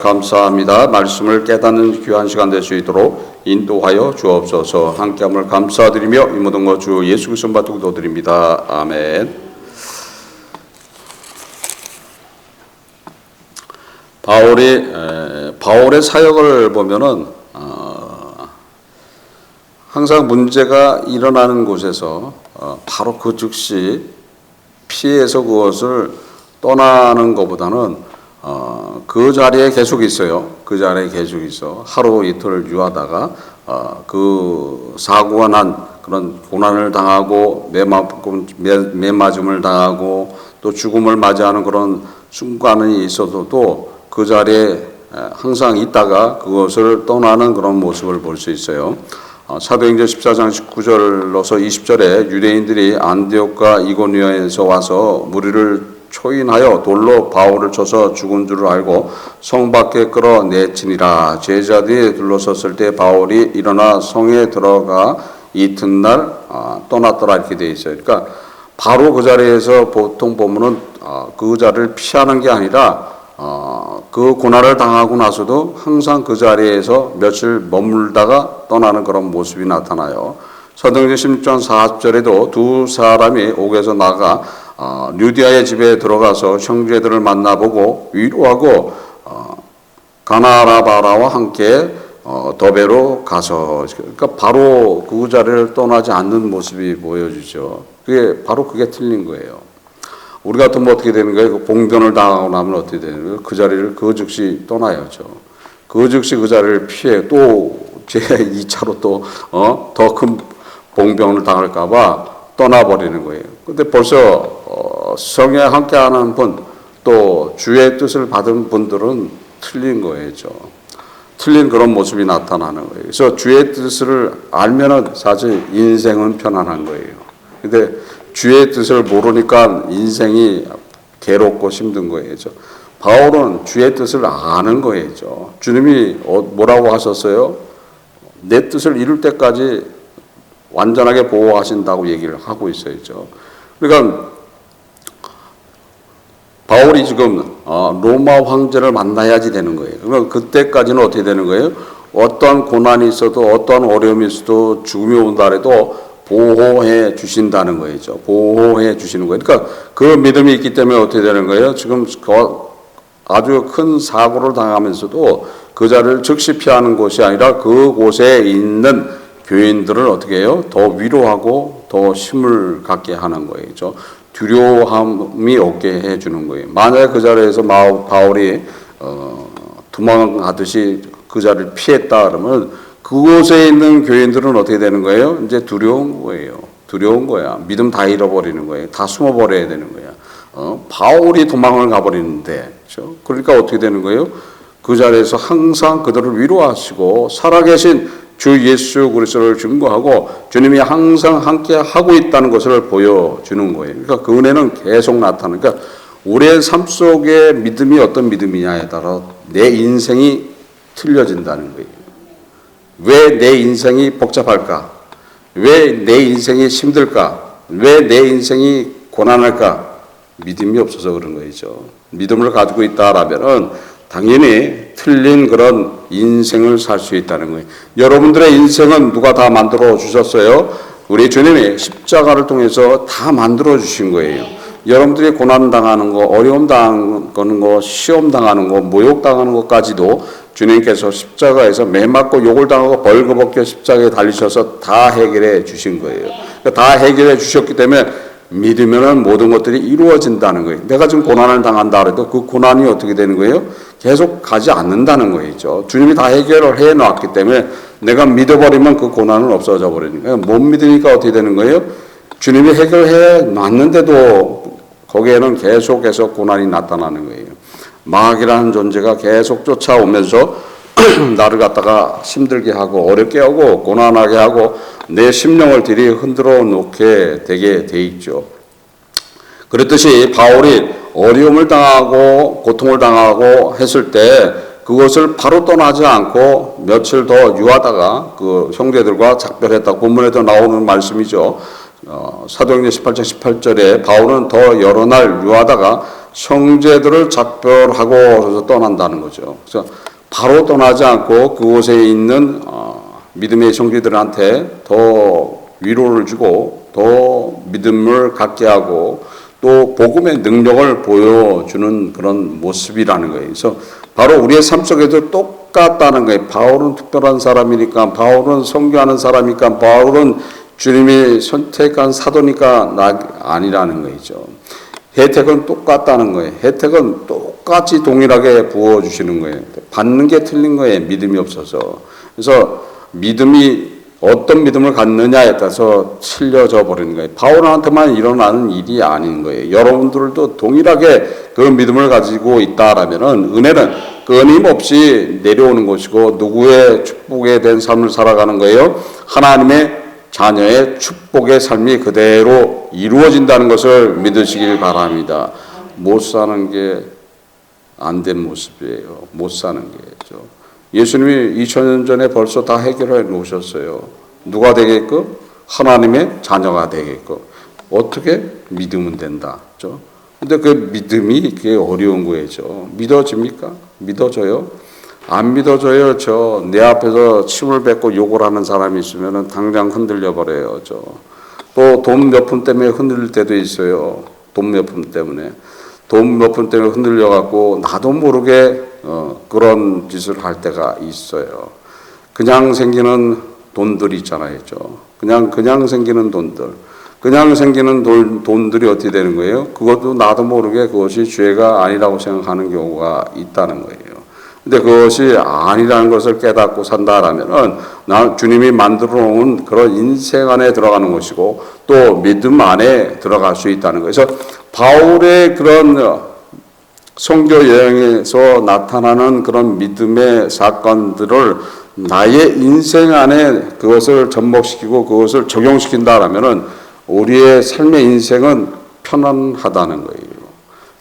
감사합니다. 말씀을 깨닫는 귀한 시간 될 수 있도록 인도하여 주옵소서. 함께함을 감사드리며 이 모든 것 주 예수 그리스도 받들고 기도드립니다. 아멘. 바울의 사역을 보면은 항상 문제가 일어나는 곳에서 바로 그 즉시 피해서 그것을 떠나는 것보다는 그 자리에 계속 있어요. 그 자리에 계속 있어. 하루 이틀 유하다가 그 사고가 난 그런 고난을 당하고 매맞음을 당하고 또 죽음을 맞이하는 그런 순간이 있어도 그 자리에 항상 있다가 그것을 떠나는 그런 모습을 볼 수 있어요. 사도행전 14장 19절로서 20절에 유대인들이 안디옥과 이고니아에서 와서 무리를 초인하여 돌로 바울을 쳐서 죽은 줄을 알고 성 밖에 끌어내치니라. 제자들이 둘러섰을 때 바울이 일어나 성에 들어가 이튿날 떠났더라 이렇게 되어 있어요. 그러니까 바로 그 자리에서 보통 보면은 그 자리를 피하는 게 아니라 그 고난을 당하고 나서도 항상 그 자리에서 며칠 머물다가 떠나는 그런 모습이 나타나요. 사도행전 16장 40절에도 두 사람이 옥에서 나가 류디아의 집에 들어가서 형제들을 만나보고 위로하고 가나라바라와 함께 더베로 가서, 그러니까 바로 그 자리를 떠나지 않는 모습이 보여주죠. 그게 틀린 거예요. 우리 같으면 어떻게 되는 거예요? 봉변을 당하고 나면 어떻게 되는 거예요? 그 자리를 그 즉시 떠나야죠. 그 즉시 그 자리를 피해 또 제 2차로 또 더 큰 봉변을 당할까봐 떠나버리는 거예요. 근데 벌써 성에 함께하는 분, 또 주의 뜻을 받은 분들은 틀린 거예요. 틀린 그런 모습이 나타나는 거예요. 그래서 주의 뜻을 알면은 사실 인생은 편안한 거예요. 근데 주의 뜻을 모르니까 인생이 괴롭고 힘든 거예요. 바울은 주의 뜻을 아는 거예요. 주님이 뭐라고 하셨어요? 내 뜻을 이룰 때까지 완전하게 보호하신다고 얘기를 하고 있어요. 그러니까 바울이 지금 로마 황제를 만나야지 되는 거예요. 그러면 그때까지는 어떻게 되는 거예요? 어떤 고난이 있어도 어떤 어려움이 있어도 죽음이 온다 해도 보호해 주신다는 거예요. 보호해 주시는 거예요. 그러니까 그 믿음이 있기 때문에 어떻게 되는 거예요? 지금 아주 큰 사고를 당하면서도 그 자리를 즉시 피하는 곳이 아니라 그곳에 있는 교인들을 어떻게 해요? 더 위로하고 더 힘을 갖게 하는 거예요. 두려움이 없게 해주는 거예요. 만약에 그 자리에서 바울이 도망가듯이 그 자리를 피했다 그러면 그곳에 있는 교인들은 어떻게 되는 거예요? 이제 두려운 거예요. 두려운 거야. 믿음 다 잃어버리는 거예요. 다 숨어버려야 되는 거야. 바울이 도망을 가버리는데, 그렇죠? 그러니까 어떻게 되는 거예요? 그 자리에서 항상 그들을 위로하시고 살아계신 주 예수 그리스도를 증거하고 주님이 항상 함께 하고 있다는 것을 보여주는 거예요. 그러니까 그 은혜는 계속 나타나는. 그러니까 우리의 삶 속의 믿음이 어떤 믿음이냐에 따라 내 인생이 틀려진다는 거예요. 왜 내 인생이 복잡할까? 왜 내 인생이 힘들까? 왜 내 인생이 고난할까? 믿음이 없어서 그런 거죠. 믿음을 가지고 있다라면은 당연히 틀린 그런 인생을 살 수 있다는 거예요. 여러분들의 인생은 누가 다 만들어 주셨어요? 우리 주님이 십자가를 통해서 다 만들어 주신 거예요. 여러분들이 고난 당하는 거, 어려움 당하는 거, 시험 당하는 거, 모욕 당하는 것까지도 주님께서 십자가에서 매 맞고 욕을 당하고 벌거벗겨 십자가에 달리셔서 다 해결해 주신 거예요. 다 해결해 주셨기 때문에 믿으면은 모든 것들이 이루어진다는 거예요. 내가 지금 고난을 당한다 해도 그 고난이 어떻게 되는 거예요? 계속 가지 않는다는 거죠. 주님이 다 해결을 해 놨기 때문에 내가 믿어버리면 그 고난은 없어져 버리는 거예요. 못 믿으니까 어떻게 되는 거예요? 주님이 해결해 놨는데도 거기에는 계속해서 고난이 나타나는 거예요. 마귀라는 존재가 계속 쫓아오면서 나를 갖다가 힘들게 하고 어렵게 하고 고난하게 하고 내 심령을 들이 흔들어 놓게 되게 돼 있죠. 그랬듯이 바울이 어려움을 당하고 고통을 당하고 했을 때 그것을 바로 떠나지 않고 며칠 더 유하다가 그 형제들과 작별했다. 본문에도 나오는 말씀이죠. 사도행전 18장 18절에 바울은 더 여러 날 유하다가 형제들을 작별하고 그래서 떠난다는 거죠. 그래서 바로 떠나지 않고 그곳에 있는 믿음의 형제들한테 더 위로를 주고 더 믿음을 갖게 하고 또 복음의 능력을 보여주는 그런 모습이라는 거예요. 그래서 바로 우리의 삶 속에도 똑같다는 거예요. 바울은 특별한 사람이니까, 바울은 선교하는 사람이니까, 바울은 주님이 선택한 사도니까 아니라는 거죠. 혜택은 똑같다는 거예요. 혜택은 똑같이 동일하게 부어주시는 거예요. 받는 게 틀린 거예요. 믿음이 없어서. 그래서 믿음이 어떤 믿음을 갖느냐에 따라서 틀려져 버리는 거예요. 바울한테만 일어나는 일이 아닌 거예요. 여러분들도 동일하게 그 믿음을 가지고 있다라면은 은혜는 끊임없이 내려오는 것이고 누구의 축복에 대한 삶을 살아가는 거예요? 하나님의 자녀의 축복의 삶이 그대로 이루어진다는 것을 믿으시길 바랍니다. 못 사는 게 안 된 모습이에요. 못 사는 게죠. 예수님이 2000년 전에 벌써 다 해결해 놓으셨어요. 누가 되게끔? 하나님의 자녀가 되게끔. 어떻게? 믿으면 된다. 근데 그 믿음이 그게 어려운 거죠. 믿어집니까? 믿어져요? 안 믿어져요. 내 앞에서 침을 뱉고 욕을 하는 사람이 있으면 당장 흔들려 버려요. 또 돈 몇 푼 때문에 흔들릴 때도 있어요. 돈 몇 푼 때문에. 돈 몇 푼 때문에 흔들려 갖고 나도 모르게 그런 짓을 할 때가 있어요. 그냥 생기는 돈들이 있잖아요. 그냥 생기는 돈들. 그냥 생기는 돈들이 어떻게 되는 거예요? 그것도 나도 모르게 그것이 죄가 아니라고 생각하는 경우가 있다는 거예요. 근데 그것이 아니라는 것을 깨닫고 산다라면은 주님이 만들어 놓은 그런 인생 안에 들어가는 것이고 또 믿음 안에 들어갈 수 있다는 거예요. 그래서 바울의 그런 선교 여행에서 나타나는 그런 믿음의 사건들을 나의 인생 안에 그것을 접목시키고 그것을 적용시킨다라면은 우리의 삶의 인생은 편안하다는 거예요.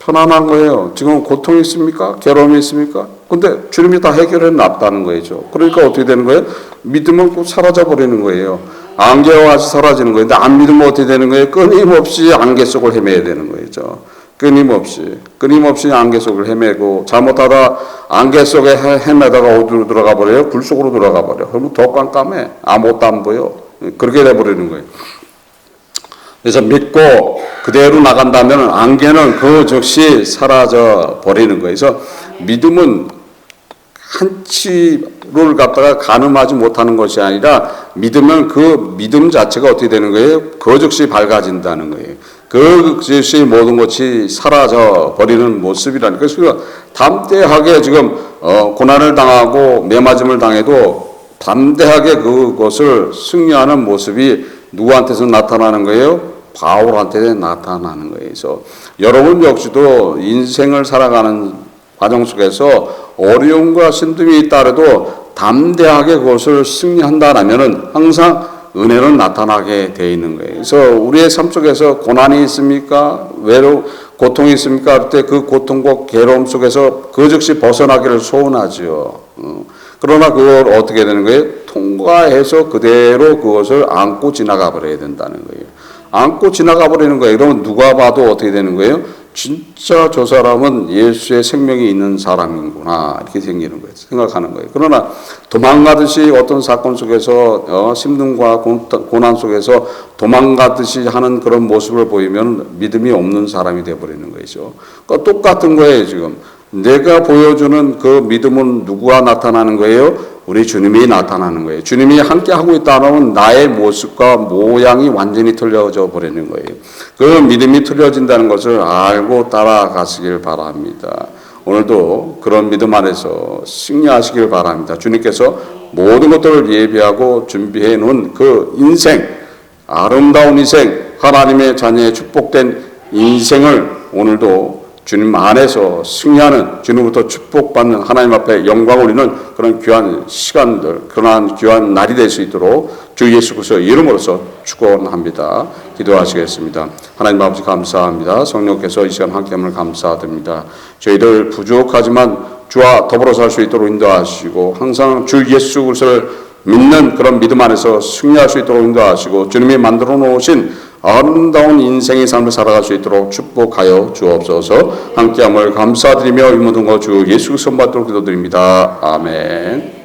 편안한 거예요. 지금 고통이 있습니까? 괴로움이 있습니까? 근데 주님이 다 해결해 놨다는 거죠. 그러니까 어떻게 되는 거예요? 믿으면 꼭 사라져 버리는 거예요. 안개와 같이 사라지는 거예요. 근데 안 믿으면 어떻게 되는 거예요? 끊임없이 안개 속을 헤매야 되는 거죠. 끊임없이 안개 속을 헤매고 잘못하다 안개 속에 헤매다가 어디로 들어가 버려요? 굴 속으로 들어가 버려. 그러면 더 깜깜해. 아무것도 안 보여. 그렇게 돼 버리는 거예요. 그래서 믿고 그대로 나간다면 안개는 그 즉시 사라져 버리는 거예요. 그래서 믿음은 한치를 갖다가 가늠하지 못하는 것이 아니라 믿으면 그 믿음 자체가 어떻게 되는 거예요? 그 즉시 밝아진다는 거예요. 그 즉시 모든 것이 사라져 버리는 모습이라는 거예요. 그래서 담대하게 지금 고난을 당하고 매맞음을 당해도 담대하게 그것을 승리하는 모습이 누구한테서 나타나는 거예요? 바울한테 나타나는 거예요. 그래서 여러분 역시도 인생을 살아가는 과정 속에서 어려움과 힘듦이 있다래도 담대하게 그것을 승리한다라면은 항상 은혜는 나타나게 돼 있는 거예요. 그래서 우리의 삶 속에서 고난이 있습니까? 고통이 있습니까? 할 때 그 고통과 괴로움 속에서 그 즉시 벗어나기를 소원하죠. 그러나 그걸 어떻게 되는 거예요? 통과해서 그대로 그것을 안고 지나가 버려야 된다는 거예요. 안고 지나가 버리는 거예요. 그러면 누가 봐도 어떻게 되는 거예요? 진짜 저 사람은 예수의 생명이 있는 사람이구나 이렇게 생기는 거예요. 생각하는 거예요. 그러나 도망가듯이 어떤 사건 속에서 힘듦과 고난 속에서 도망가듯이 하는 그런 모습을 보이면 믿음이 없는 사람이 되어버리는 거죠. 그러니까 똑같은 거예요. 지금 내가 보여주는 그 믿음은 누구와 나타나는 거예요? 우리 주님이 나타나는 거예요. 주님이 함께 하고 있다면 나의 모습과 모양이 완전히 틀려져 버리는 거예요. 그 믿음이 틀려진다는 것을 알고 따라가시길 바랍니다. 오늘도 그런 믿음 안에서 승리하시길 바랍니다. 주님께서 모든 것들을 예비하고 준비해 놓은 그 인생, 아름다운 인생, 하나님의 자녀의 축복된 인생을 오늘도 주님 안에서 승리하는, 주님부터 축복받는, 하나님 앞에 영광 올리는 그런 귀한 시간들, 그러한 귀한 날이 될 수 있도록 주 예수 그리스도의 이름으로서 축원합니다. 기도하시겠습니다. 하나님 아버지 감사합니다. 성령께서 이 시간 함께함을 감사드립니다. 저희들 부족하지만 주와 더불어 살 수 있도록 인도하시고 항상 주 예수 그리스도를 믿는 그런 믿음 안에서 승리할 수 있도록 인도하시고 주님이 만들어 놓으신 아름다운 인생의 삶을 살아갈 수 있도록 축복하여 주옵소서. 함께함을 감사드리며 이 모든 거 주 예수 그리스도 받도록 기도드립니다. 아멘.